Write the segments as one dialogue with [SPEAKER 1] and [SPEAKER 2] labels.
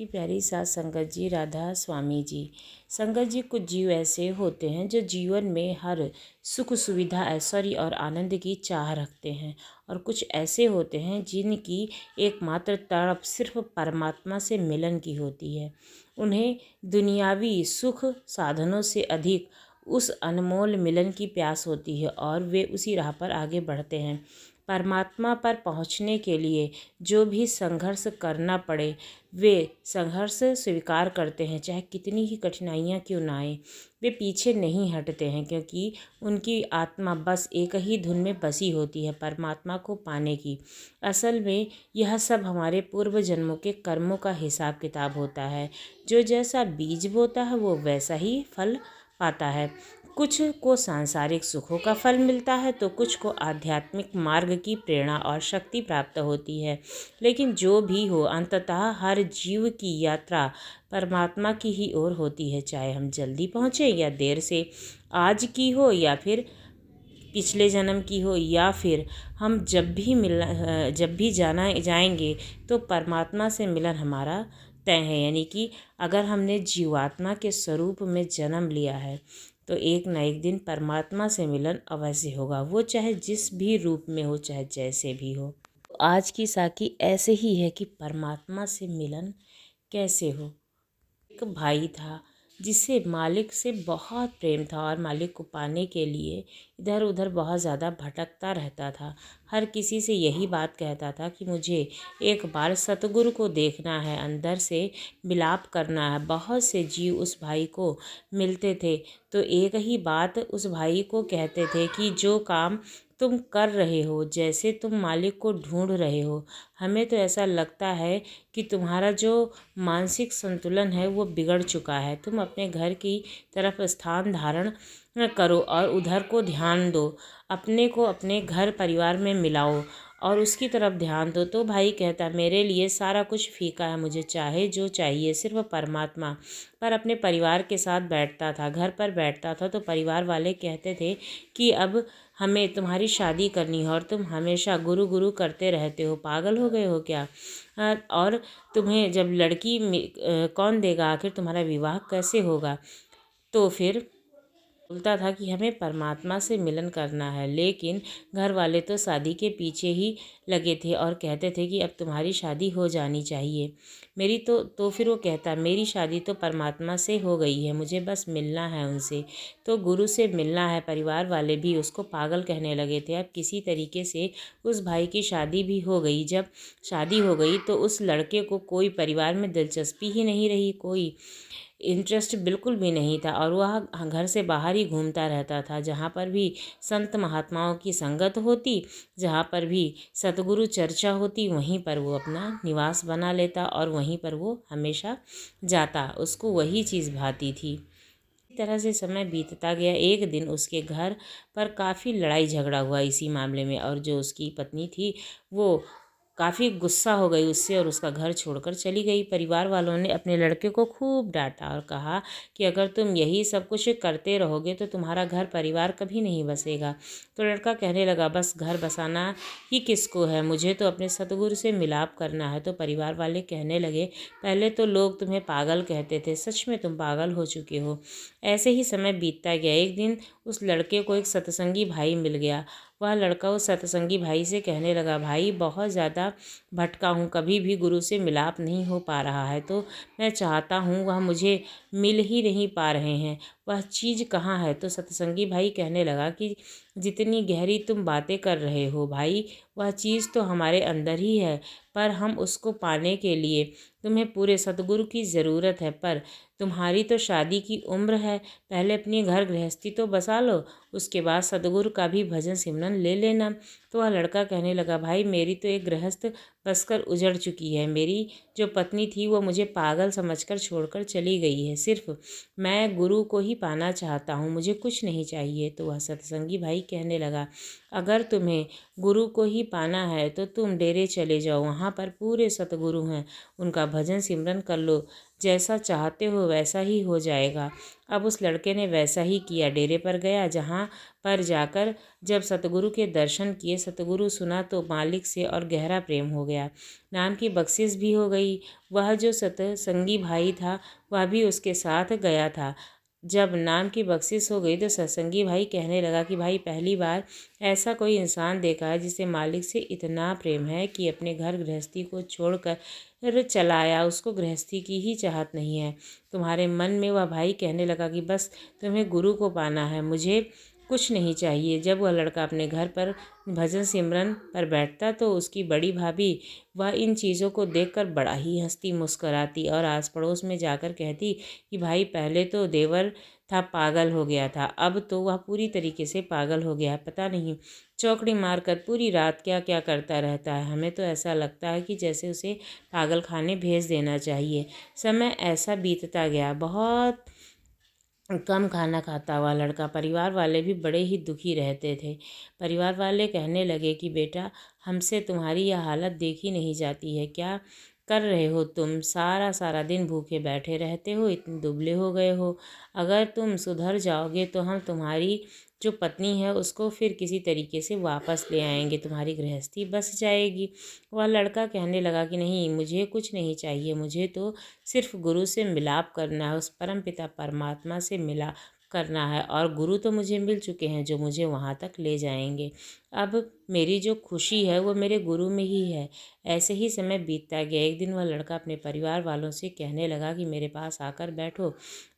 [SPEAKER 1] की प्यारी सास संगत जी, राधा स्वामी जी। संगत जी, कुछ जीव ऐसे होते हैं जो जीवन में हर सुख सुविधा ऐश्वर्य और आनंद की चाह रखते हैं, और कुछ ऐसे होते हैं जिनकी एकमात्र तड़प सिर्फ परमात्मा से मिलन की होती है। उन्हें दुनियावी सुख साधनों से अधिक उस अनमोल मिलन की प्यास होती है और वे उसी राह पर आगे बढ़ते हैं। परमात्मा पर पहुंचने के लिए जो भी संघर्ष करना पड़े वे संघर्ष स्वीकार करते हैं, चाहे कितनी ही कठिनाइयाँ क्यों ना आए। वे पीछे नहीं हटते हैं, क्योंकि उनकी आत्मा बस एक ही धुन में बसी होती है, परमात्मा को पाने की। असल में यह सब हमारे पूर्व जन्मों के कर्मों का हिसाब किताब होता है। जो जैसा बीज बोता है वो वैसा ही फल पाता है। कुछ को सांसारिक सुखों का फल मिलता है तो कुछ को आध्यात्मिक मार्ग की प्रेरणा और शक्ति प्राप्त होती है। लेकिन जो भी हो, अंततः हर जीव की यात्रा परमात्मा की ही ओर होती है, चाहे हम जल्दी पहुँचे या देर से, आज की हो या फिर पिछले जन्म की हो, या फिर हम जब भी जाएंगे तो परमात्मा से मिलन हमारा तय है। यानी कि अगर हमने जीवात्मा के स्वरूप में जन्म लिया है तो एक न एक दिन परमात्मा से मिलन अवश्य होगा, वो चाहे जिस भी रूप में हो, चाहे जैसे भी हो। आज की साकी ऐसे ही है कि परमात्मा से मिलन कैसे हो। एक भाई था जिसे मालिक से बहुत प्रेम था और मालिक को पाने के लिए इधर उधर बहुत ज़्यादा भटकता रहता था। हर किसी से यही बात कहता था कि मुझे एक बार सतगुरु को देखना है, अंदर से मिलाप करना है। बहुत से जीव उस भाई को मिलते थे तो एक ही बात उस भाई को कहते थे कि जो काम तुम कर रहे हो, जैसे तुम मालिक को ढूंढ रहे हो, हमें तो ऐसा लगता है कि तुम्हारा जो मानसिक संतुलन है वो बिगड़ चुका है। तुम अपने घर की तरफ स्थान धारण करो और उधर को ध्यान दो, अपने को अपने घर परिवार में मिलाओ और उसकी तरफ ध्यान दो। तो भाई कहता, मेरे लिए सारा कुछ फीका है, मुझे चाहे जो चाहिए सिर्फ परमात्मा। पर अपने परिवार के साथ बैठता था, घर पर बैठता था तो परिवार वाले कहते थे कि अब हमें तुम्हारी शादी करनी है और तुम हमेशा गुरु गुरु करते रहते हो, पागल हो गए हो क्या? और तुम्हें जब लड़की कौन देगा, आखिर तुम्हारा विवाह कैसे होगा? तो फिर बोलता था कि हमें परमात्मा से मिलन करना है। लेकिन घर वाले तो शादी के पीछे ही लगे थे और कहते थे कि अब तुम्हारी शादी हो जानी चाहिए। मेरी तो फिर वो कहता, मेरी शादी तो परमात्मा से हो गई है, मुझे बस मिलना है उनसे, तो गुरु से मिलना है। परिवार वाले भी उसको पागल कहने लगे थे। अब किसी तरीके से उस भाई की शादी भी हो गई। जब शादी हो गई तो उस लड़के को कोई परिवार में दिलचस्पी ही नहीं रही, कोई इंटरेस्ट बिल्कुल भी नहीं था और वह घर से बाहर ही घूमता रहता था। जहाँ पर भी संत महात्माओं की संगत होती, जहाँ पर भी सतगुरु चर्चा होती, वहीं पर वो अपना निवास बना लेता और वहीं पर वो हमेशा जाता। उसको वही चीज़ भाती थी। इस तरह से समय बीतता गया। एक दिन उसके घर पर काफ़ी लड़ाई झगड़ा हुआ इसी मामले में, और जो उसकी पत्नी थी वो काफ़ी गुस्सा हो गई उससे और उसका घर छोड़कर चली गई। परिवार वालों ने अपने लड़के को खूब डांटा और कहा कि अगर तुम यही सब कुछ करते रहोगे तो तुम्हारा घर परिवार कभी नहीं बसेगा। तो लड़का कहने लगा, बस घर बसाना ही किसको है, मुझे तो अपने सतगुरु से मिलाप करना है। तो परिवार वाले कहने लगे, पहले तो लोग तुम्हें पागल कहते थे, सच में तुम पागल हो चुके हो। ऐसे ही समय बीतता गया। एक दिन उस लड़के को एक सत्संगी भाई मिल गया। वह लड़का उस सत्संगी भाई से कहने लगा, भाई बहुत ज़्यादा भटका हूँ, कभी भी गुरु से मिलाप नहीं हो पा रहा है, तो मैं चाहता हूँ, वह मुझे मिल ही नहीं पा रहे हैं, वह चीज़ कहाँ है? तो सत्संगी भाई कहने लगा कि जितनी गहरी तुम बातें कर रहे हो भाई, वह चीज़ तो हमारे अंदर ही है, पर हम उसको पाने के लिए तुम्हें पूरे सतगुरु की ज़रूरत है। पर तुम्हारी तो शादी की उम्र है, पहले अपनी घर गृहस्थी तो बसा लो, उसके बाद सतगुरु का भी भजन सिमरन ले लेना। तो वह लड़का कहने लगा, भाई मेरी तो एक गृहस्थ बसकर उजड़ चुकी है, मेरी जो पत्नी थी वो मुझे पागल समझकर छोड़कर चली गई है, सिर्फ मैं गुरु को ही पाना चाहता हूँ, मुझे कुछ नहीं चाहिए। तो वह सत्संगी भाई भाई कहने लगा, अगर तुम्हें गुरु को ही पाना है तो तुम डेरे चले जाओ, वहाँ पर पूरे सतगुरु हैं, उनका भजन सिमरन कर लो, जैसा चाहते हो वैसा ही हो जाएगा। अब उस लड़के ने वैसा ही किया, डेरे पर गया, जहाँ पर जाकर जब सतगुरु के दर्शन किए, सतगुरु सुना तो मालिक से और गहरा प्रेम हो गया, नाम की बख्शिश भी हो गई। वह जो सत्संगी भाई था वह भी उसके साथ गया था। जब नाम की बख्शिश हो गई तो सत्संगी भाई कहने लगा कि भाई पहली बार ऐसा कोई इंसान देखा है जिसे मालिक से इतना प्रेम है कि अपने घर गृहस्थी को छोड़कर चला आया, उसको गृहस्थी की ही चाहत नहीं है। तुम्हारे मन में वह भाई कहने लगा कि बस तुम्हें गुरु को पाना है, मुझे कुछ नहीं चाहिए। जब वह लड़का अपने घर पर भजन सिमरन पर बैठता तो उसकी बड़ी भाभी वह इन चीज़ों को देखकर बड़ा ही हंसती मुस्कराती और आस पड़ोस में जाकर कहती कि भाई पहले तो देवर था पागल हो गया था, अब तो वह पूरी तरीके से पागल हो गया है, पता नहीं चौकड़ी मारकर पूरी रात क्या क्या करता रहता है। हमें तो ऐसा लगता है कि जैसे उसे पागल खाने भेज देना चाहिए। समय ऐसा बीतता गया, बहुत कम खाना खाता हुआ लड़का। परिवार वाले भी बड़े ही दुखी रहते थे। परिवार वाले कहने लगे कि बेटा हमसे तुम्हारी यह हालत देखी नहीं जाती है, क्या कर रहे हो तुम, सारा सारा दिन भूखे बैठे रहते हो, इतने दुबले हो गए हो, अगर तुम सुधर जाओगे तो हम तुम्हारी जो पत्नी है उसको फिर किसी तरीके से वापस ले आएंगे, तुम्हारी गृहस्थी बस जाएगी। वह लड़का कहने लगा कि नहीं, मुझे कुछ नहीं चाहिए, मुझे तो सिर्फ गुरु से मिलाप करना है, उस परमपिता परमात्मा से मिला करना है, और गुरु तो मुझे मिल चुके हैं जो मुझे वहाँ तक ले जाएंगे। अब मेरी जो खुशी है वो मेरे गुरु में ही है। ऐसे ही समय बीतता गया। एक दिन वह लड़का अपने परिवार वालों से कहने लगा कि मेरे पास आकर बैठो।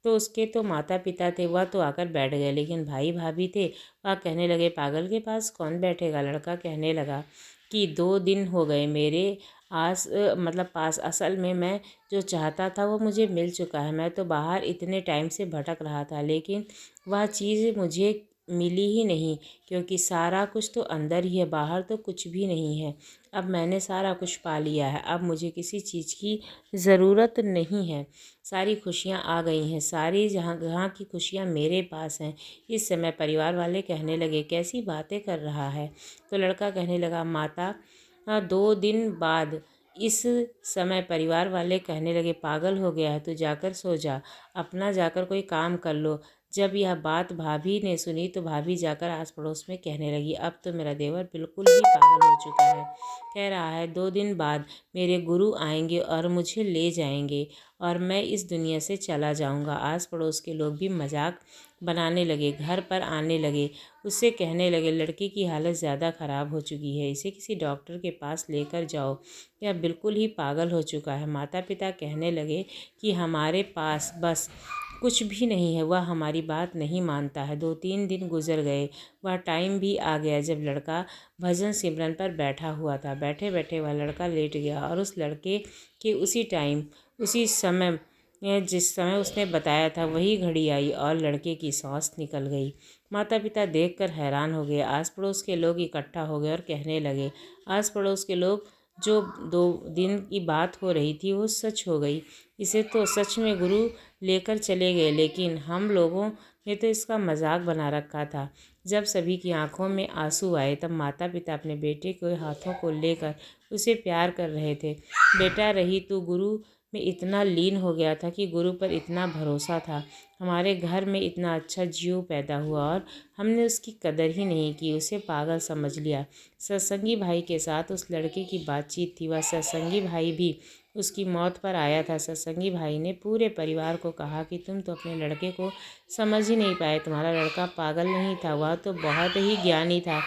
[SPEAKER 1] तो उसके तो माता पिता थे, वह तो आकर बैठ गए, लेकिन भाई भाभी थे, वह कहने लगे पागल के पास कौन बैठेगा। लड़का कहने लगा कि 2 दिन हो गए मेरे मतलब पास, असल में मैं जो चाहता था वो मुझे मिल चुका है। मैं तो बाहर इतने टाइम से भटक रहा था, लेकिन वह चीज़ मुझे मिली ही नहीं, क्योंकि सारा कुछ तो अंदर ही है, बाहर तो कुछ भी नहीं है। अब मैंने सारा कुछ पा लिया है, अब मुझे किसी चीज़ की ज़रूरत नहीं है, सारी खुशियाँ आ गई हैं, सारी जहाँ जहाँ की खुशियाँ मेरे पास हैं। इस समय परिवार वाले कहने लगे कैसी बातें कर रहा है। तो लड़का कहने लगा माता 2 दिन बाद इस समय परिवार वाले कहने लगे पागल हो गया है, तू जाकर सो जा, अपना जाकर कोई काम कर लो। जब यह बात भाभी ने सुनी तो भाभी जाकर आस पड़ोस में कहने लगी अब तो मेरा देवर बिल्कुल ही पागल हो चुका है, कह रहा है 2 दिन बाद मेरे गुरु आएंगे और मुझे ले जाएंगे और मैं इस दुनिया से चला जाऊंगा। आस पड़ोस के लोग भी मजाक बनाने लगे, घर पर आने लगे, उससे कहने लगे लड़की की हालत ज़्यादा ख़राब हो चुकी है, इसे किसी डॉक्टर के पास लेकर जाओ, यह बिल्कुल ही पागल हो चुका है। माता पिता कहने लगे कि हमारे पास बस कुछ भी नहीं है, वह हमारी बात नहीं मानता है। 2-3 दिन गुजर गए, वह टाइम भी आ गया जब लड़का भजन सिमरन पर बैठा हुआ था। बैठे बैठे वह लड़का लेट गया और उस लड़के के उसी टाइम उसी समय जिस समय उसने बताया था वही घड़ी आई और लड़के की सांस निकल गई। माता पिता देखकर हैरान हो गए। आस पड़ोस के लोग इकट्ठा हो गए और कहने लगे आस पड़ोस के लोग जो 2 दिन की बात हो रही थी वो सच हो गई, इसे तो सच में गुरु लेकर चले गए, लेकिन हम लोगों ने तो इसका मजाक बना रखा था। जब सभी की आंखों में आंसू आए तब माता पिता अपने बेटे के हाथों को लेकर उसे प्यार कर रहे थे। बेटा रही तू गुरु में इतना लीन हो गया था कि गुरु पर इतना भरोसा था, हमारे घर में इतना अच्छा जीव पैदा हुआ और हमने उसकी कदर ही नहीं की, उसे पागल समझ लिया। सत्संगी भाई के साथ उस लड़के की बातचीत थी, वह सत्संगी भाई भी उसकी मौत पर आया था। सत्संगी भाई ने पूरे परिवार को कहा कि तुम तो अपने लड़के को समझ ही नहीं पाए, तुम्हारा लड़का पागल नहीं था, वह तो बहुत ही ज्ञानी था,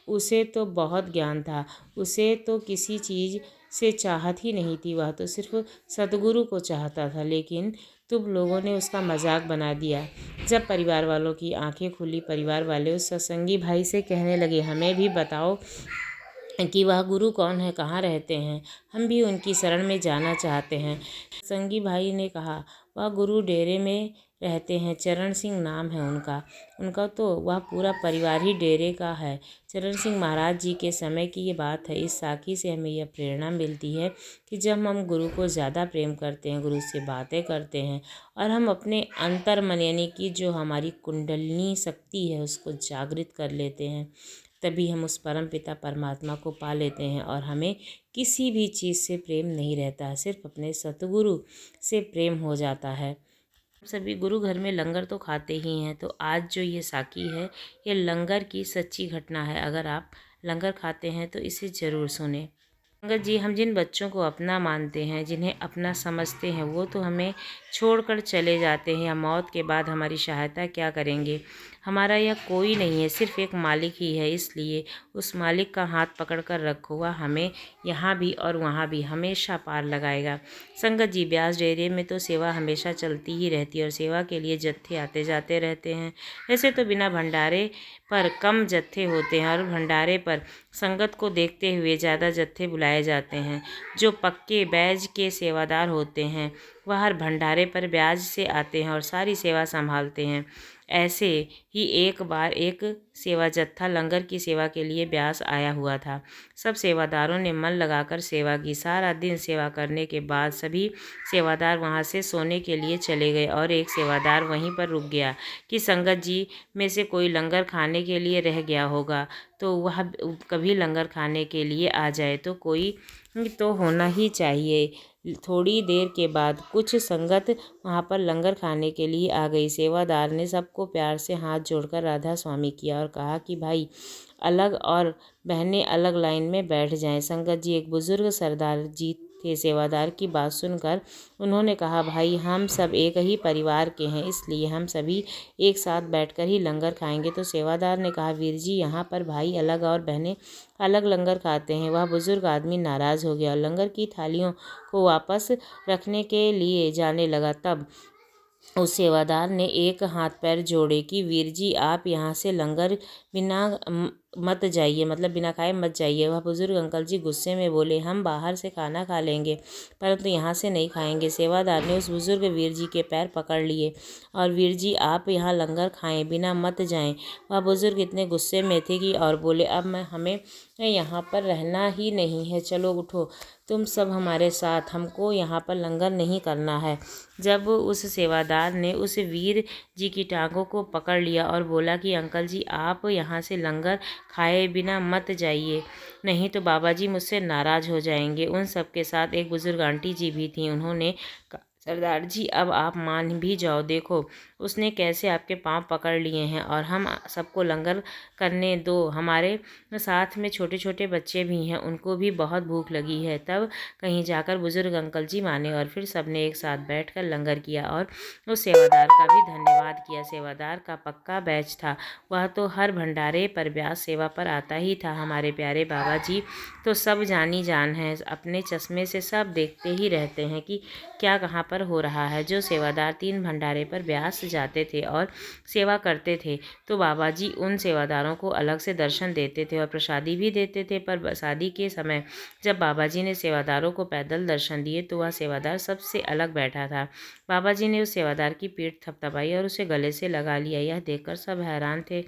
[SPEAKER 1] उसे तो बहुत ज्ञान था, उसे तो किसी चीज़ से चाहत ही नहीं थी, वह तो सिर्फ सतगुरु को चाहता था, लेकिन तुम लोगों ने उसका मजाक बना दिया। जब परिवार वालों की आंखें खुली, परिवार वाले उस सत्संगी भाई से कहने लगे हमें भी बताओ कि वह गुरु कौन है, कहाँ रहते हैं, हम भी उनकी शरण में जाना चाहते हैं। सत्संगी भाई ने कहा वह गुरु डेरे में रहते हैं। चरण सिंह नाम है उनका। उनका तो वह पूरा परिवार ही डेरे का है। चरण सिंह महाराज जी के समय की ये बात है। इस साखी से हमें यह प्रेरणा मिलती है कि जब हम गुरु को ज़्यादा प्रेम करते हैं, गुरु से बातें करते हैं और हम अपने अंतर्मन यानी कि जो हमारी कुंडलिनी शक्ति है उसको जागृत कर लेते हैं, तभी हम उस परम पिता परमात्मा को पा लेते हैं और हमें किसी भी चीज़ से प्रेम नहीं रहता है, सिर्फ अपने सतगुरु से प्रेम हो जाता है। सभी गुरु घर में लंगर तो खाते ही हैं, तो आज जो ये साखी है ये लंगर की सच्ची घटना है। अगर आप लंगर खाते हैं तो इसे ज़रूर सुने। संगत जी, हम जिन बच्चों को अपना मानते हैं, जिन्हें अपना समझते हैं, वो तो हमें छोड़कर चले जाते हैं या मौत के बाद हमारी सहायता क्या करेंगे। हमारा यह कोई नहीं है, सिर्फ एक मालिक ही है। इसलिए उस मालिक का हाथ पकड़ कर रखो, वह हमें यहाँ भी और वहाँ भी हमेशा पार लगाएगा। संगत जी, ब्यास डेरे में तो सेवा हमेशा चलती ही रहती है और सेवा के लिए जत्थे आते जाते रहते हैं। वैसे तो बिना भंडारे पर कम जत्थे होते हैं और भंडारे पर संगत को देखते हुए ज़्यादा जत्थे बुलाए जाते हैं। जो पक्के बैज के सेवादार होते हैं वह हर भंडारे पर ब्याज से आते हैं और सारी सेवा संभालते हैं। ऐसे ही एक बार एक सेवा जत्था लंगर की सेवा के लिए ब्यास आया हुआ था। सब सेवादारों ने मन लगाकर सेवा की। सारा दिन सेवा करने के बाद सभी सेवादार वहां से सोने के लिए चले गए और एक सेवादार वहीं पर रुक गया कि संगत जी में से कोई लंगर खाने के लिए रह गया होगा, तो वह कभी लंगर खाने के लिए आ जाए, तो कोई तो होना ही चाहिए। थोड़ी देर के बाद कुछ संगत वहाँ पर लंगर खाने के लिए आ गई। सेवादार ने सबको प्यार से हाथ जोड़कर राधा स्वामी किया और कहा कि भाई अलग और बहनें अलग लाइन में बैठ जाएं। संगत जी, एक बुजुर्ग सरदार जी थे। सेवादार की बात सुनकर उन्होंने कहा, भाई हम सब एक ही परिवार के हैं, इसलिए हम सभी एक साथ बैठकर ही लंगर खाएंगे। तो सेवादार ने कहा, वीर जी यहाँ पर भाई अलग और बहनें अलग लंगर खाते हैं। वह बुजुर्ग आदमी नाराज़ हो गया और लंगर की थालियों को वापस रखने के लिए जाने लगा। तब उस सेवादार ने एक हाथ पैर जोड़े कि वीर जी आप यहाँ से लंगर बिना मत जाइए, मतलब बिना खाए मत जाइए। वह बुजुर्ग अंकल जी गुस्से में बोले, हम बाहर से खाना खा लेंगे परंतु यहाँ से नहीं खाएंगे। सेवादार ने उस बुजुर्ग वीर जी के पैर पकड़ लिए और वीर जी आप यहाँ लंगर खाएं, बिना मत जाएं। वह बुजुर्ग इतने गुस्से में थे कि और बोले, अब हमें यहाँ पर रहना ही नहीं है, चलो उठो तुम सब हमारे साथ, हमको यहाँ पर लंगर नहीं करना है। जब उस सेवादार ने उस वीर जी की टांगों को पकड़ लिया और बोला कि अंकल जी आप यहाँ से लंगर खाए बिना मत जाइए, नहीं तो बाबा जी मुझसे नाराज़ हो जाएंगे। उन सब के साथ एक बुजुर्ग आंटी जी भी थी। उन्होंने कहा, सरदार जी अब आप मान भी जाओ, देखो उसने कैसे आपके पाँव पकड़ लिए हैं और हम सबको लंगर करने दो। हमारे साथ में छोटे छोटे बच्चे भी हैं, उनको भी बहुत भूख लगी है। तब कहीं जाकर बुजुर्ग अंकल जी माने और फिर सबने एक साथ बैठकर लंगर किया और उस सेवादार का भी धन्यवाद किया। सेवादार का पक्का बैच था, वह तो हर भंडारे पर ब्यास सेवा पर आता ही था। हमारे प्यारे बाबा जी तो सब जानी जान है, अपने चश्मे से सब देखते ही रहते हैं कि क्या कहाँ पर हो रहा है। जो सेवादार 3 भंडारे पर ब्यास जाते थे और सेवा करते थे तो बाबा जी उन सेवादारों को अलग से दर्शन देते थे और प्रसादी भी देते थे। पर प्रसादी के समय जब बाबा जी ने सेवादारों को पैदल दर्शन दिए तो वह सेवादार सबसे अलग बैठा था। बाबा जी ने उस सेवादार की पीठ थपथपाई और उसे गले से लगा लिया। यह देखकर सब हैरान थे।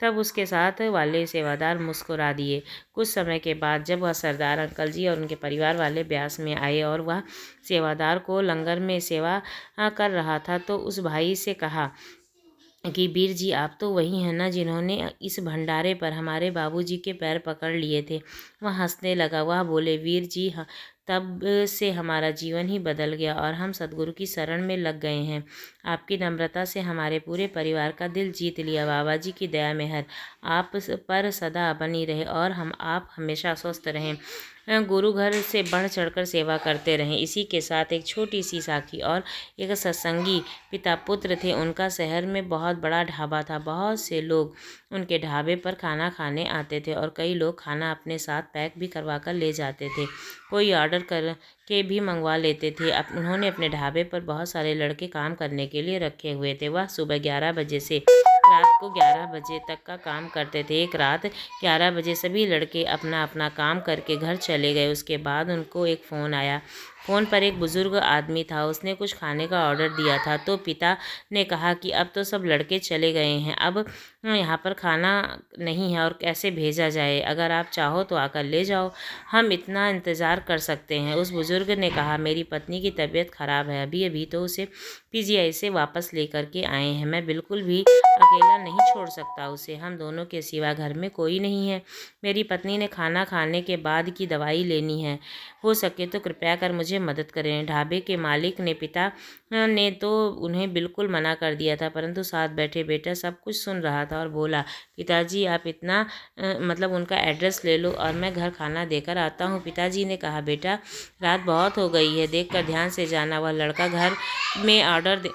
[SPEAKER 1] तब उसके साथ वाले सेवादार मुस्कुरा दिए। कुछ समय के बाद जब वह सरदार अंकल जी और उनके परिवार वाले ब्यास में आए और वह सेवादार को लंगर में सेवा कर रहा था तो उस भाई से कहा कि वीर जी आप तो वही हैं ना जिन्होंने इस भंडारे पर हमारे बाबूजी के पैर पकड़ लिए थे। वह हंसने लगा। वह बोले, वीर जी हाँ, तब से हमारा जीवन ही बदल गया और हम सदगुरु की शरण में लग गए हैं। आपकी नम्रता से हमारे पूरे परिवार का दिल जीत लिया। बाबा जी की दया मेहर आप पर सदा बनी रहे और आप हमेशा स्वस्थ रहें, गुरु घर से बढ़ चढ़कर सेवा करते रहें। इसी के साथ एक छोटी सी साखी और एक सत्संगी पिता पुत्र थे। उनका शहर में बहुत बड़ा ढाबा था। बहुत से लोग उनके ढाबे पर खाना खाने आते थे और कई लोग खाना अपने साथ पैक भी करवा कर ले जाते थे। कोई ऑर्डर कर के भी मंगवा लेते थे। उन्होंने अपने ढाबे पर बहुत सारे लड़के काम करने के लिए रखे हुए थे। वह सुबह 11 बजे से रात को 11 बजे तक का काम करते थे। एक रात 11 बजे सभी लड़के अपना अपना काम करके घर चले गए। उसके बाद उनको एक फ़ोन आया फ़ोन पर एक बुज़ुर्ग आदमी था, उसने कुछ खाने का ऑर्डर दिया था, तो पिता ने कहा कि अब तो सब लड़के चले गए हैं, अब यहाँ पर खाना नहीं है और कैसे भेजा जाए, अगर आप चाहो तो आकर ले जाओ, हम इतना इंतज़ार कर सकते हैं। उस बुज़ुर्ग ने कहा, मेरी पत्नी की तबीयत ख़राब है, अभी अभी तो उसे पीजीआई से वापस लेकर के आए हैं, मैं बिल्कुल भी अकेला नहीं छोड़ सकता उसे, हम दोनों के सिवा घर में कोई नहीं है। मेरी पत्नी ने खाना खाने के बाद की दवाई लेनी है, हो सके तो कृपया कर मुझे मदद करें। ढाबे के मालिक ने पिता ने तो उन्हें बिल्कुल मना कर दिया था, परंतु साथ बैठे बेटा सब कुछ सुन रहा था और बोला, पिताजी आप इतना मतलब उनका एड्रेस ले लो और मैं घर खाना देकर आता हूँ। पिताजी ने कहा, बेटा रात बहुत हो गई है, देखकर ध्यान से जाना। वह लड़का घर में ऑर्डर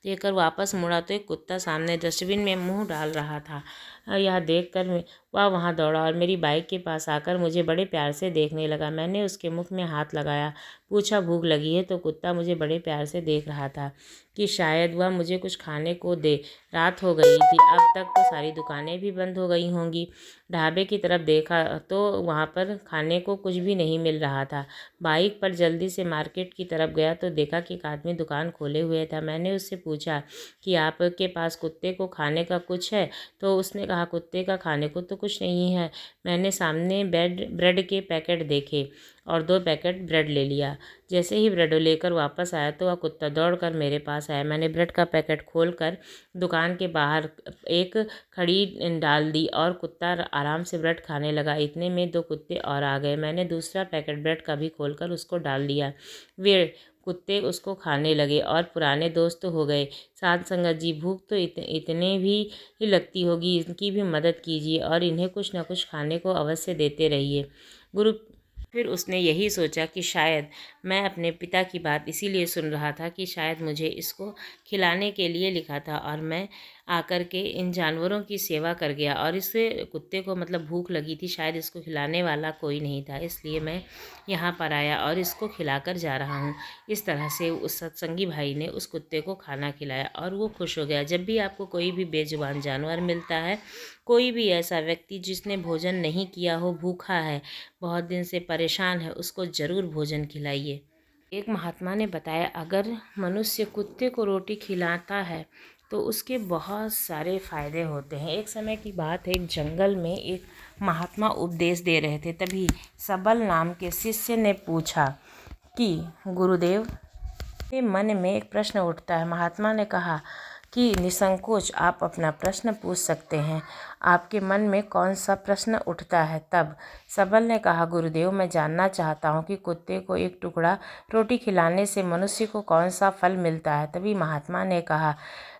[SPEAKER 1] देकर वापस मुड़ा तो एक कुत्ता सामने डस्टबिन में मुंह डाल रहा था। यह देखकर वह वहां दौड़ा और मेरी बाइक के पास आकर मुझे बड़े प्यार से देखने लगा। मैंने उसके मुख में हाथ लगाया, पूछा भूख लगी है, तो कुत्ता मुझे बड़े प्यार से देख रहा था कि शायद वह मुझे कुछ खाने को दे। रात हो गई थी, अब तक तो सारी दुकानें भी बंद हो गई होंगी। ढाबे की तरफ देखा तो वहाँ पर खाने को कुछ भी नहीं मिल रहा था। बाइक पर जल्दी से मार्केट की तरफ गया तो देखा कि एक आदमी दुकान खोले हुए था। मैंने उससे पूछा कि आपके पास कुत्ते को खाने का कुछ है? तो उसने कहा, कुत्ते का खाने को तो कुछ नहीं है। मैंने सामने ब्रेड के पैकेट देखे और 2 पैकेट ब्रेड ले लिया। जैसे ही ब्रेड लेकर वापस आया तो वह कुत्ता दौड़कर मेरे पास आया। मैंने ब्रेड का पैकेट खोलकर दुकान के बाहर एक खड़ी डाल दी और कुत्ता आराम से ब्रेड खाने लगा। इतने में 2 कुत्ते और आ गए। मैंने दूसरा पैकेट ब्रेड का भी खोलकर उसको डाल दिया। वे कुत्ते उसको खाने लगे और पुराने दोस्त हो गए। साथ संगत जी, भूख तो इतने भी ही लगती होगी, इनकी भी मदद कीजिए और इन्हें कुछ न कुछ खाने को अवश्य देते रहिए। गुरु फिर उसने यही सोचा कि शायद मैं अपने पिता की बात इसीलिए सुन रहा था कि शायद मुझे इसको खिलाने के लिए लिखा था और मैं आकर के इन जानवरों की सेवा कर गया और इस कुत्ते को मतलब भूख लगी थी, शायद इसको खिलाने वाला कोई नहीं था, इसलिए मैं यहाँ पर आया और इसको खिलाकर जा रहा हूँ। इस तरह से उस सत्संगी भाई ने उस कुत्ते को खाना खिलाया और वो खुश हो गया। जब भी आपको कोई भी बेजुबान जानवर मिलता है, कोई भी ऐसा व्यक्ति जिसने भोजन नहीं किया हो, भूखा है, बहुत दिन से परेशान है, उसको ज़रूर भोजन खिलाइए। एक महात्मा ने बताया, अगर मनुष्य कुत्ते को रोटी खिलाता है तो उसके बहुत सारे फ़ायदे होते हैं। एक समय की बात है, एक जंगल में एक महात्मा उपदेश दे रहे थे। तभी सबल नाम के शिष्य ने पूछा कि गुरुदेव, मेरे मन में एक प्रश्न उठता है। महात्मा ने कहा कि निसंकोच आप अपना प्रश्न पूछ सकते हैं, आपके मन में कौन सा प्रश्न उठता है? तब सबल ने कहा, गुरुदेव मैं जानना चाहता हूँ कि कुत्ते को एक टुकड़ा रोटी खिलाने से मनुष्य को कौन सा फल मिलता है? तभी महात्मा ने कहा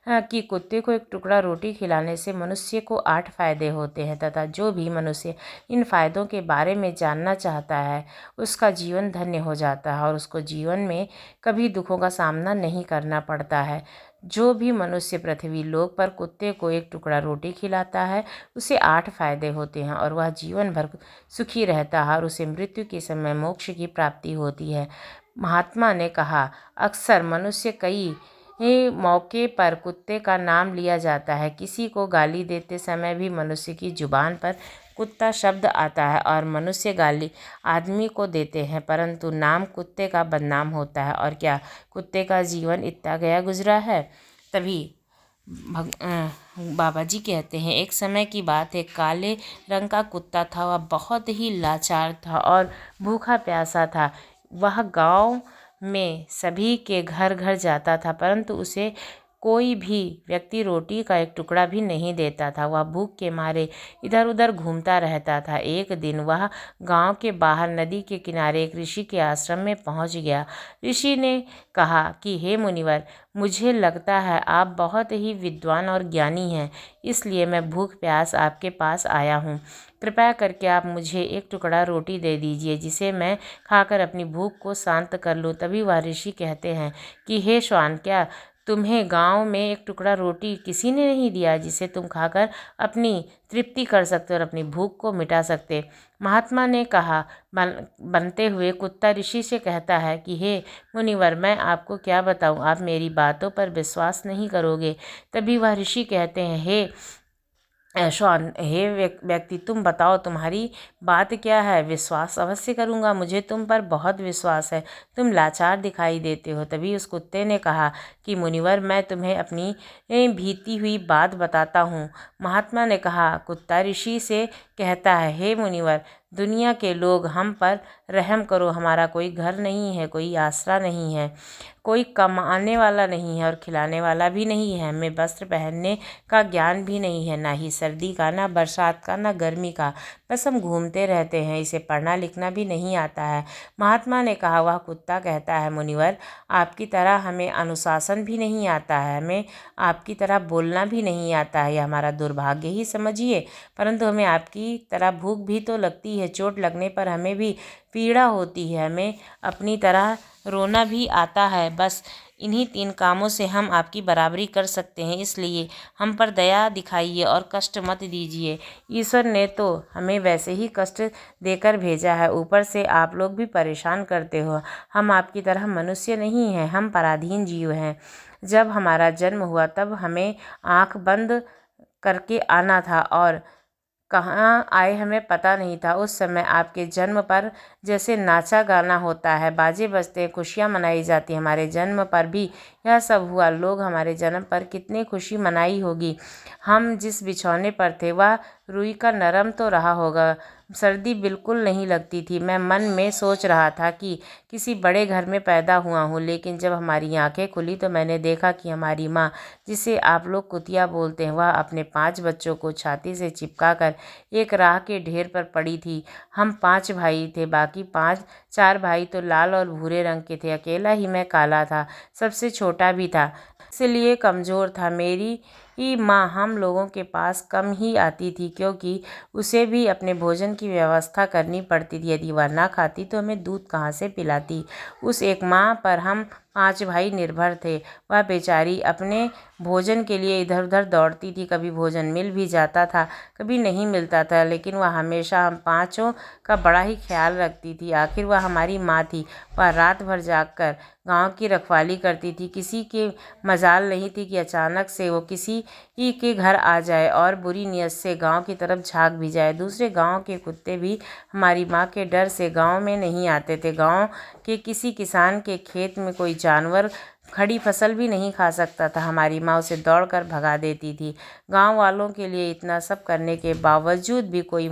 [SPEAKER 1] कि कुत्ते को एक टुकड़ा रोटी खिलाने से मनुष्य को 8 फायदे होते हैं तथा जो भी मनुष्य इन फायदों के बारे में जानना चाहता है उसका जीवन धन्य हो जाता है और उसको जीवन में कभी दुखों का सामना नहीं करना पड़ता है। जो भी मनुष्य पृथ्वी लोक पर कुत्ते को एक टुकड़ा रोटी खिलाता है उसे 8 फायदे होते हैं और वह जीवन भर सुखी रहता है और उसे मृत्यु के समय मोक्ष की प्राप्ति होती है। महात्मा ने कहा, अक्सर मनुष्य कई मौके पर कुत्ते का नाम लिया जाता है। किसी को गाली देते समय भी मनुष्य की जुबान पर कुत्ता शब्द आता है और मनुष्य गाली आदमी को देते हैं परंतु नाम कुत्ते का बदनाम होता है। और क्या कुत्ते का जीवन इतना गया गुजरा है? तभी बाबा जी कहते हैं, एक समय की बात है, काले रंग का कुत्ता था। वह बहुत ही लाचार था और भूखा प्यासा था। वह गांव में सभी के घर घर जाता था परंतु उसे कोई भी व्यक्ति रोटी का एक टुकड़ा भी नहीं देता था। वह भूख के मारे इधर उधर घूमता रहता था। एक दिन वह गांव के बाहर नदी के किनारे एक ऋषि के आश्रम में पहुंच गया। ऋषि ने कहा कि हे मुनिवर, मुझे लगता है आप बहुत ही विद्वान और ज्ञानी हैं, इसलिए मैं भूख प्यास आपके पास आया हूँ। कृपया करके आप मुझे एक टुकड़ा रोटी दे दीजिए जिसे मैं खाकर अपनी भूख को शांत कर लूँ। तभी वह ऋषि कहते हैं कि हे श्वान, क्या तुम्हें गांव में एक टुकड़ा रोटी किसी ने नहीं दिया जिसे तुम खाकर अपनी तृप्ति कर सकते और अपनी भूख को मिटा सकते? महात्मा ने कहा, बनते हुए कुत्ता ऋषि से कहता है कि हे मुनिवर, मैं आपको क्या बताऊं, आप मेरी बातों पर विश्वास नहीं करोगे। तभी वह ऋषि कहते हैं, हे शॉन, हे व्यक्ति, तुम बताओ तुम्हारी बात क्या है। विश्वास अवश्य करूँगा, मुझे तुम पर बहुत विश्वास है, तुम लाचार दिखाई देते हो। तभी उस कुत्ते ने कहा कि मुनिवर, मैं तुम्हें अपनी बीती हुई बात बताता हूँ। महात्मा ने कहा, कुत्ता ऋषि से कहता है, हे मुनिवर, दुनिया के लोग, हम पर रहम करो, हमारा कोई घर नहीं है, कोई आसरा नहीं है, कोई कमाने वाला नहीं है और खिलाने वाला भी नहीं है, हमें वस्त्र पहनने का ज्ञान भी नहीं है, ना ही सर्दी का, ना बरसात का, ना गर्मी का, बस हम घूमते रहते हैं, इसे पढ़ना लिखना भी नहीं आता है। महात्मा ने कहा, वह कुत्ता कहता है, मुनिवर, आपकी तरह हमें अनुशासन भी नहीं आता है, हमें आपकी तरह बोलना भी नहीं आता है, यह हमारा दुर्भाग्य ही समझिए, परंतु हमें आपकी तरह भूख भी तो लगती है, चोट लगने पर हमें भी पीड़ा होती है, हमें अपनी तरह रोना भी आता है, बस इन्हीं 3 कामों से हम आपकी बराबरी कर सकते हैं, इसलिए हम पर दया दिखाइए और कष्ट मत दीजिए। ईश्वर ने तो हमें वैसे ही कष्ट देकर भेजा है, ऊपर से आप लोग भी परेशान करते हो। हम आपकी तरह मनुष्य नहीं हैं, हम पराधीन जीव हैं। जब हमारा जन्म हुआ तब हमें आँख बंद करके आना था और कहाँ आए हमें पता नहीं था। उस समय आपके जन्म पर जैसे नाचा गाना होता है, बाजे बजते हैं, खुशियाँ मनाई जाती हैं, हमारे जन्म पर भी यह सब हुआ। लोग हमारे जन्म पर कितनी खुशी मनाई होगी। हम जिस बिछौने पर थे वह रुई का नरम तो रहा होगा, सर्दी बिल्कुल नहीं लगती थी। मैं मन में सोच रहा था कि किसी बड़े घर में पैदा हुआ हूँ, लेकिन जब हमारी आंखें खुली तो मैंने देखा कि हमारी माँ, जिसे आप लोग कुतिया बोलते हैं, वह अपने 5 बच्चों को छाती से चिपका कर एक राह के ढेर पर पड़ी थी। हम 5 भाई थे, बाकी 4 भाई तो लाल और भूरे रंग के थे, अकेला ही मैं काला था, सबसे छोटा भी था, इसलिए कमज़ोर था। मेरी माँ हम लोगों के पास कम ही आती थी, क्योंकि उसे भी अपने भोजन की व्यवस्था करनी पड़ती थी। यदि वह ना खाती तो हमें दूध कहाँ से पिलाती। उस एक माँ पर हम 5 भाई निर्भर थे। वह बेचारी अपने भोजन के लिए इधर उधर दौड़ती थी, कभी भोजन मिल भी जाता था, कभी नहीं मिलता था, लेकिन वह हमेशा हम 5ओं का बड़ा ही ख्याल रखती थी। आखिर वह हमारी माँ थी। वह रात भर जागकर गांव की रखवाली करती थी। किसी के मजाल नहीं थी कि अचानक से वो किसी ही के घर आ जाए और बुरी नीयत से गांव की तरफ झांक भी जाए। दूसरे गांव के कुत्ते भी हमारी माँ के डर से गांव में नहीं आते थे। गांव के किसी किसान के खेत में कोई जानवर खड़ी फसल भी नहीं खा सकता था, हमारी माँ उसे दौड़कर भगा देती थी। गांव वालों के लिए इतना सब करने के बावजूद भी कोई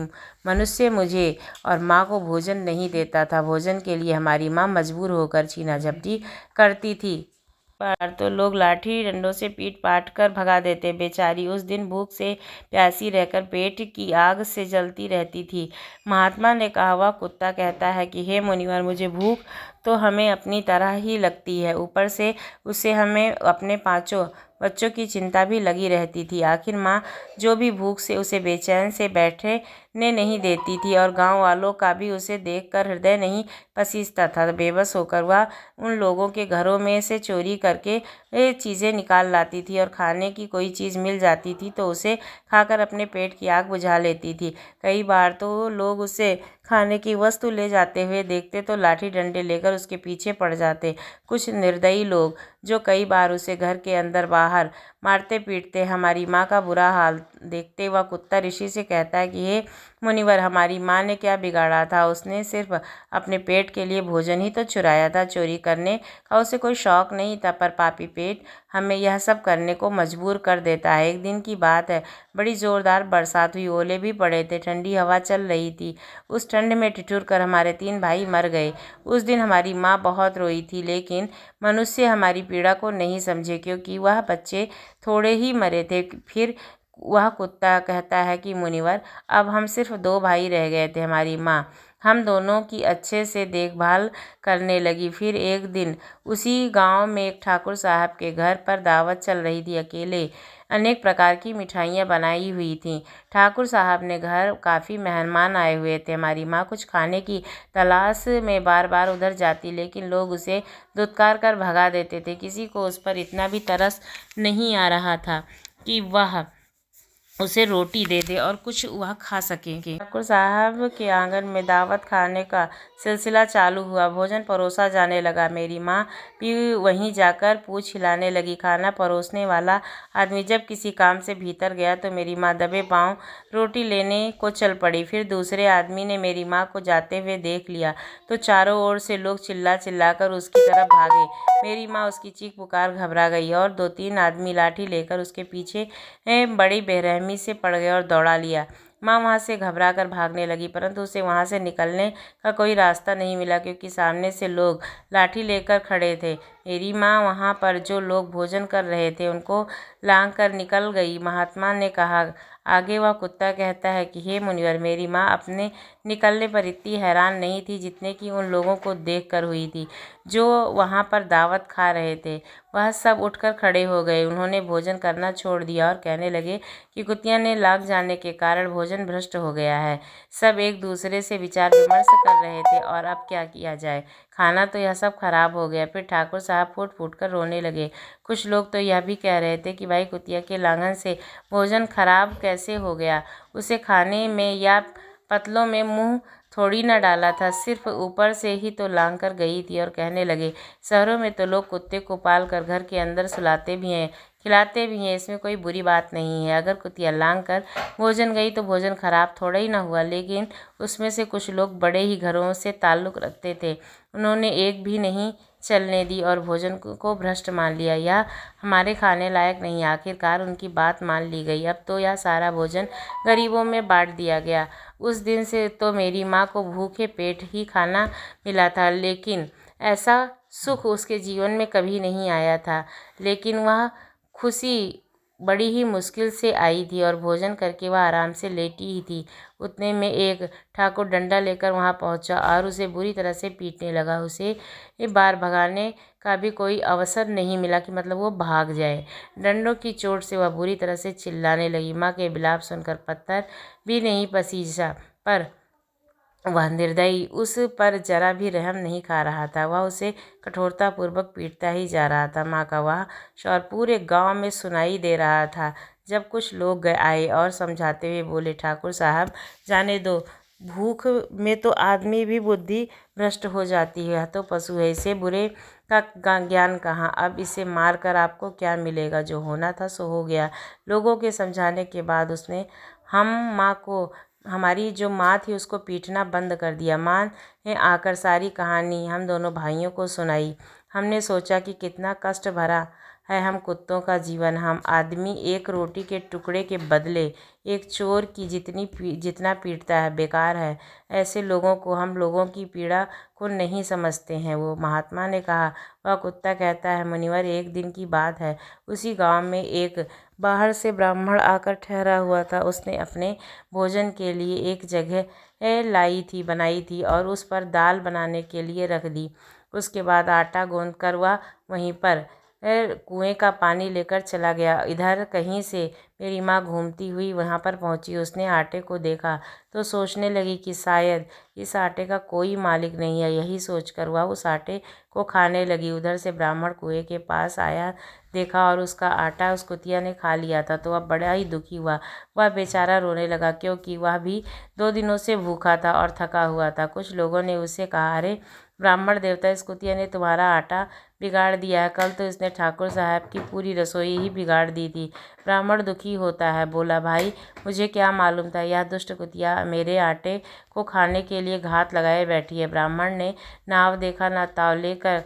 [SPEAKER 1] मनुष्य मुझे और माँ को भोजन नहीं देता था। भोजन के लिए हमारी माँ मजबूर होकर छीना झपटी करती थी। पर तो लोग लाठी डंडों से पीट पाट कर भगा देते। बेचारी उस दिन भूख से प्यासी रहकर पेट की आग से जलती रहती थी। महात्मा ने कहा, वह कुत्ता कहता है कि हे मुनिवर, मुझे भूख तो हमें अपनी तरह ही लगती है, ऊपर से उसे हमें अपने 5 बच्चों की चिंता भी लगी रहती थी। आखिर माँ जो भी भूख से उसे बेचैन से बैठने नहीं देती थी और गांव वालों का भी उसे देखकर हृदय नहीं पसीजता था। बेबस होकर वह उन लोगों के घरों में से चोरी करके चीज़ें निकाल लाती थी और खाने की कोई चीज़ मिल जाती थी तो उसे खाकर अपने पेट की आग बुझा लेती थी। कई बार तो लोग उसे खाने की वस्तु ले जाते हुए देखते तो लाठी डंडे लेकर उसके पीछे पड़ जाते। कुछ निर्दयी लोग जो कई बार उसे घर के अंदर बाहर मारते पीटते। हमारी माँ का बुरा हाल देखते वह कुत्ता ऋषि से कहता है कि हे मुनिवर, हमारी माँ ने क्या बिगाड़ा था, उसने सिर्फ अपने पेट के लिए भोजन ही तो चुराया था, चोरी करने का उसे कोई शौक नहीं था, पर पापी पेट हमें यह सब करने को मजबूर कर देता है। एक दिन की बात है, बड़ी ज़ोरदार बरसात हुई, ओले भी पड़े थे, ठंडी हवा चल रही थी। उस ठंड में ठिठुर कर हमारे 3 भाई मर गए। उस दिन हमारी माँ बहुत रोई थी, लेकिन मनुष्य हमारी पीड़ा को नहीं समझे, क्योंकि वह बच्चे थोड़े ही मरे थे। फिर वह कुत्ता कहता है कि मुनिवर, अब हम सिर्फ 2 भाई रह गए थे। हमारी माँ हम दोनों की अच्छे से देखभाल करने लगी। फिर एक दिन उसी गांव में एक ठाकुर साहब के घर पर दावत चल रही थी। अकेले अनेक प्रकार की मिठाइयाँ बनाई हुई थीं। ठाकुर साहब ने घर काफ़ी मेहमान आए हुए थे। हमारी माँ कुछ खाने की तलाश में बार बार उधर जाती, लेकिन लोग उसे धुतकार कर भगा देते थे। किसी को उस पर इतना भी तरस नहीं आ रहा था कि वह उसे रोटी दे दे और कुछ वह खा सकेंगे। ठाकुर साहब के आंगन में दावत खाने का सिलसिला चालू हुआ। भोजन परोसा जाने लगा। मेरी माँ भी वहीं जाकर पूँछ हिलाने लगी। खाना परोसने वाला आदमी जब किसी काम से भीतर गया तो मेरी माँ दबे पाँव रोटी लेने को चल पड़ी। फिर दूसरे आदमी ने मेरी माँ को जाते हुए देख लिया तो चारों ओर से लोग चिल्ला चिल्लाकर उसकी तरफ भागे। मेरी माँ उसकी चीख पुकार घबरा गई और 2-3 आदमी लाठी लेकर उसके पीछे बड़ी बेरहमी से पड़ गए और दौड़ा लिया। माँ वहाँ से घबरा कर भागने लगी, परंतु उसे वहाँ से निकलने का कोई रास्ता नहीं मिला, क्योंकि सामने से लोग लाठी लेकर खड़े थे। मेरी माँ वहाँ पर जो लोग भोजन कर रहे थे उनको लांघ कर निकल गई। महात्मा ने कहा, आगे वह कुत्ता कहता है कि हे मुनिवर, मेरी माँ अपने निकलने पर इतनी हैरान नहीं थी जितने कि उन लोगों को देख कर हुई थी जो वहाँ पर दावत खा रहे थे। वह सब उठकर खड़े हो गए। उन्होंने भोजन करना छोड़ दिया और कहने लगे कि कुतिया ने लाग जाने के कारण भोजन भ्रष्ट हो गया है। सब एक दूसरे से विचार विमर्श कर रहे थे और अब क्या किया जाए। खाना तो यह सब खराब हो गया। फिर ठाकुर साहब फूट फूट कर रोने लगे। कुछ लोग तो यह भी कह रहे थे कि भाई कुतिया के लांघन से भोजन खराब कैसे हो गया, उसे खाने में या पतलों में मुंह थोड़ी न डाला था, सिर्फ ऊपर से ही तो लांघ कर गई थी। और कहने लगे, शहरों में तो लोग कुत्ते को पाल कर घर के अंदर सुलाते भी हैं, खिलाते भी हैं, इसमें कोई बुरी बात नहीं है। अगर कुतिया लांघ कर भोजन गई तो भोजन खराब थोड़ा ही ना हुआ। लेकिन उसमें से कुछ लोग बड़े ही घरों से ताल्लुक़ रखते थे, उन्होंने एक भी नहीं चलने दी और भोजन को भ्रष्ट मान लिया। यह हमारे खाने लायक नहीं। आखिरकार उनकी बात मान ली गई। अब तो यह सारा भोजन गरीबों में बांट दिया गया। उस दिन से तो मेरी माँ को भूखे पेट ही खाना मिला था, लेकिन ऐसा सुख उसके जीवन में कभी नहीं आया था। लेकिन वह खुशी बड़ी ही मुश्किल से आई थी और भोजन करके वह आराम से लेटी ही थी। उतने में एक ठाकुर डंडा लेकर वहाँ पहुँचा और उसे बुरी तरह से पीटने लगा। उसे बार भगाने का भी कोई अवसर नहीं मिला कि मतलब वो भाग जाए। डंडों की चोट से वह बुरी तरह से चिल्लाने लगी। माँ के विलाप सुनकर पत्थर भी नहीं पसीजा, पर वह निर्दयी उस पर जरा भी रहम नहीं खा रहा था। वह उसे कठोरतापूर्वक पीटता ही जा रहा था। माँ का वह शौर पूरे गांव में सुनाई दे रहा था। जब कुछ लोग आए और समझाते हुए बोले, ठाकुर साहब जाने दो, भूख में तो आदमी भी बुद्धि भ्रष्ट हो जाती है, यह तो पशु है, इसे बुरे का ज्ञान कहाँ। अब इसे मार कर आपको क्या मिलेगा, जो होना था सो हो गया। लोगों के समझाने के बाद उसने हमारी जो माँ थी उसको पीटना बंद कर दिया। माँ ने आकर सारी कहानी हम दोनों भाइयों को सुनाई। हमने सोचा कि कितना कष्ट भरा है हम कुत्तों का जीवन। हम आदमी एक रोटी के टुकड़े के बदले एक चोर की जितना पीटता है, बेकार है। ऐसे लोगों को हम लोगों की पीड़ा को नहीं समझते हैं। वो महात्मा ने कहा, वह कुत्ता कहता है, मुनिवर, एक दिन की बात है, उसी गांव में एक बाहर से ब्राह्मण आकर ठहरा हुआ था। उसने अपने भोजन के लिए एक जगह बनाई थी और उस पर दाल बनाने के लिए रख दी। उसके बाद आटा गूंथ कर वह वहीं पर कुएं का पानी लेकर चला गया। इधर कहीं से मेरी माँ घूमती हुई वहाँ पर पहुँची। उसने आटे को देखा तो सोचने लगी कि शायद इस आटे का कोई मालिक नहीं है। यही सोचकर वह उस आटे को खाने लगी। उधर से ब्राह्मण कुएं के पास आया, देखा और उसका आटा उस कुतिया ने खा लिया था तो वह बड़ा ही दुखी हुआ। वह बेचारा रोने लगा, क्योंकि वह भी 2 दिनों से भूखा था और थका हुआ था। कुछ लोगों ने उससे कहा, अरे ब्राह्मण देवता, इस कुतिया ने तुम्हारा आटा बिगाड़ दिया है। कल तो इसने ठाकुर साहब की पूरी रसोई ही बिगाड़ दी थी। ब्राह्मण दुखी होता है, बोला, भाई मुझे क्या मालूम था, यह दुष्ट कुतिया मेरे आटे को खाने के लिए घात लगाए बैठी है। ब्राह्मण ने नाव देखा ना ताव लेकर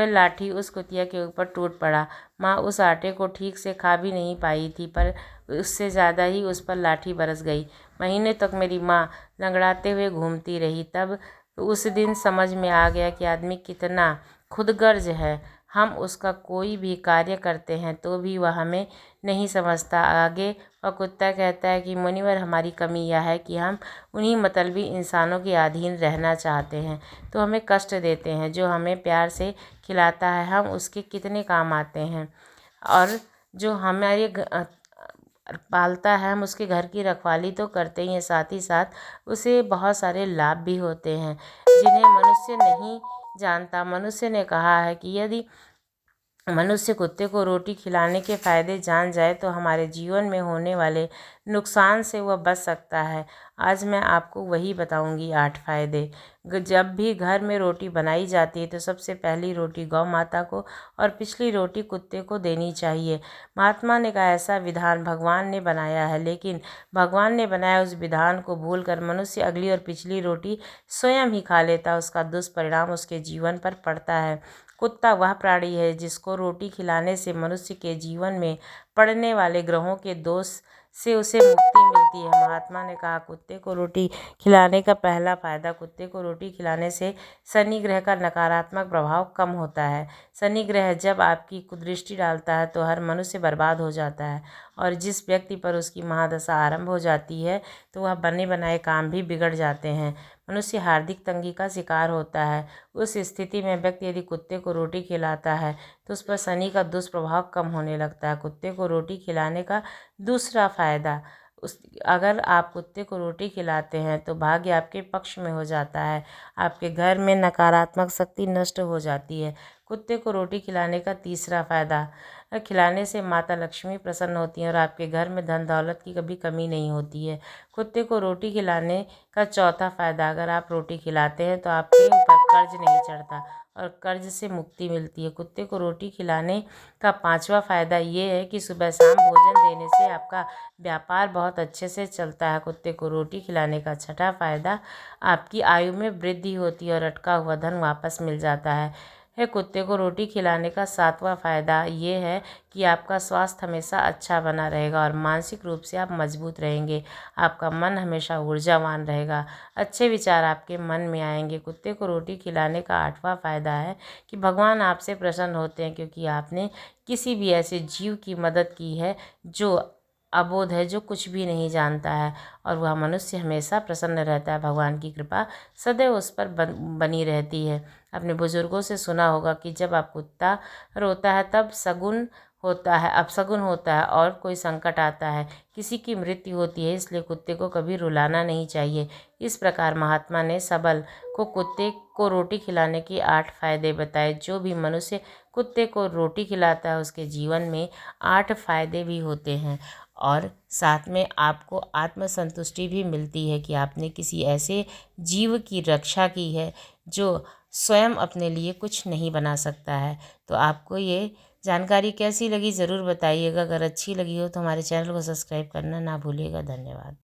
[SPEAKER 1] लाठी उस कुतिया के ऊपर टूट पड़ा। माँ उस आटे को ठीक से खा भी नहीं पाई थी, पर उससे ज़्यादा ही उस पर लाठी बरस गई। महीने तक मेरी माँ लंगड़ाते हुए घूमती रही। तब उस दिन समझ में आ गया कि आदमी कितना खुदगर्ज है। हम उसका कोई भी कार्य करते हैं तो भी वह हमें नहीं समझता। आगे वह कुत्ता कहता है कि मुनिवर, हमारी कमी यह है कि हम उन्हीं मतलबी इंसानों के अधीन रहना चाहते हैं तो हमें कष्ट देते हैं। जो हमें प्यार से खिलाता है हम उसके कितने काम आते हैं, और जो हमारे पालता है हम उसके घर की रखवाली तो करते ही हैं, साथ ही साथ उसे बहुत सारे लाभ भी होते हैं जिन्हें मनुष्य नहीं जानता। मनुष्य ने कहा है कि यदि मनुष्य कुत्ते को रोटी खिलाने के फ़ायदे जान जाए तो हमारे जीवन में होने वाले नुकसान से वह बच सकता है। आज मैं आपको वही बताऊंगी 8 फ़ायदे। जब भी घर में रोटी बनाई जाती है तो सबसे पहली रोटी गौ माता को और पिछली रोटी कुत्ते को देनी चाहिए। महात्मा ने कहा ऐसा विधान भगवान ने बनाया है, लेकिन भगवान ने बनाया उस विधान को भूलकर मनुष्य अगली और पिछली रोटी स्वयं ही खा लेता। उसका दुष्परिणाम उसके जीवन पर पड़ता है। कुत्ता वह प्राणी है जिसको रोटी खिलाने से मनुष्य के जीवन में पड़ने वाले ग्रहों के दोष से उसे मुक्ति मिलती है। महात्मा ने कहा कुत्ते को रोटी खिलाने का पहला फायदा, कुत्ते को रोटी खिलाने से शनि ग्रह का नकारात्मक प्रभाव कम होता है। शनि ग्रह जब आपकी कुदृष्टि डालता है तो हर मनुष्य बर्बाद हो जाता है और जिस व्यक्ति पर उसकी महादशा आरंभ हो जाती है तो वह बने बनाए काम भी बिगड़ जाते हैं। मनुष्य हार्दिक तंगी का शिकार होता है। उस स्थिति में व्यक्ति यदि कुत्ते को रोटी खिलाता है तो उस पर शनि का दुष्प्रभाव कम होने लगता है। कुत्ते को रोटी खिलाने का दूसरा फायदा, अगर आप कुत्ते को रोटी खिलाते हैं तो भाग्य आपके पक्ष में हो जाता है। आपके घर में नकारात्मक शक्ति नष्ट हो जाती है। कुत्ते को रोटी खिलाने का तीसरा फायदा, खिलाने से माता लक्ष्मी प्रसन्न होती हैं और आपके घर में धन दौलत की कभी कमी नहीं होती है। कुत्ते को रोटी खिलाने का चौथा फायदा, अगर आप रोटी खिलाते हैं तो आपके ऊपर कर्ज नहीं चढ़ता और कर्ज से मुक्ति मिलती है। कुत्ते को रोटी खिलाने का पांचवा फायदा ये है कि सुबह शाम भोजन देने से आपका व्यापार बहुत अच्छे से चलता है। कुत्ते को रोटी खिलाने का छठा फायदा, आपकी आयु में वृद्धि होती है और अटका हुआ धन वापस मिल जाता है। कुत्ते को रोटी खिलाने का सातवां फायदा ये है कि आपका स्वास्थ्य हमेशा अच्छा बना रहेगा और मानसिक रूप से आप मजबूत रहेंगे। आपका मन हमेशा ऊर्जावान रहेगा, अच्छे विचार आपके मन में आएंगे। कुत्ते को रोटी खिलाने का आठवां फायदा है कि भगवान आपसे प्रसन्न होते हैं क्योंकि आपने किसी भी ऐसे जीव की मदद की है जो अबोध है, जो कुछ भी नहीं जानता है, और वह मनुष्य हमेशा प्रसन्न रहता है। भगवान की कृपा सदैव उस पर बनी रहती है। अपने बुजुर्गों से सुना होगा कि जब आप कुत्ता रोता है तब शगुन होता है, अपशगुन होता है और कोई संकट आता है, किसी की मृत्यु होती है, इसलिए कुत्ते को कभी रुलाना नहीं चाहिए। इस प्रकार महात्मा ने सबल को कुत्ते को रोटी खिलाने के 8 फायदे बताए। जो भी मनुष्य कुत्ते को रोटी खिलाता है उसके जीवन में 8 फायदे भी होते हैं और साथ में आपको आत्मसंतुष्टि भी मिलती है कि आपने किसी ऐसे जीव की रक्षा की है जो स्वयं अपने लिए कुछ नहीं बना सकता है। तो आपको ये जानकारी कैसी लगी ज़रूर बताइएगा। अगर अच्छी लगी हो तो हमारे चैनल को सब्सक्राइब करना ना भूलिएगा। धन्यवाद।